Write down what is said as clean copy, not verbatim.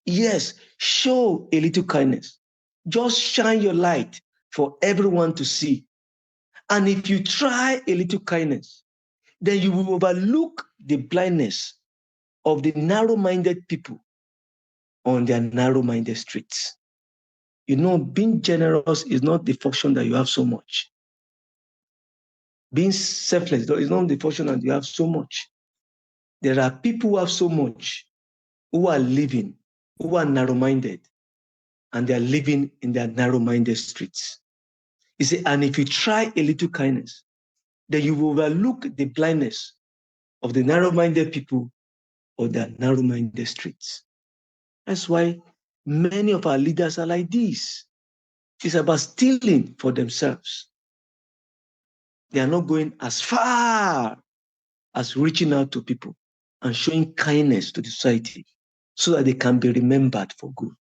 Yes, show a little kindness. Just shine your light for everyone to see. And if you try a little kindness, then you will overlook the blindness of the narrow-minded people on their narrow-minded streets. You know, being generous is not the function that you have so much. Being selfless is not the function that you have so much. There are people who have so much, who are living, who are narrow-minded, and they are living in their narrow-minded streets. You see, and if you try a little kindness, then you will overlook the blindness of the narrow-minded people or their narrow-minded streets. That's why many of our leaders are like this. It's about stealing for themselves. They are not going as far as reaching out to people and showing kindness to the society so that they can be remembered for good.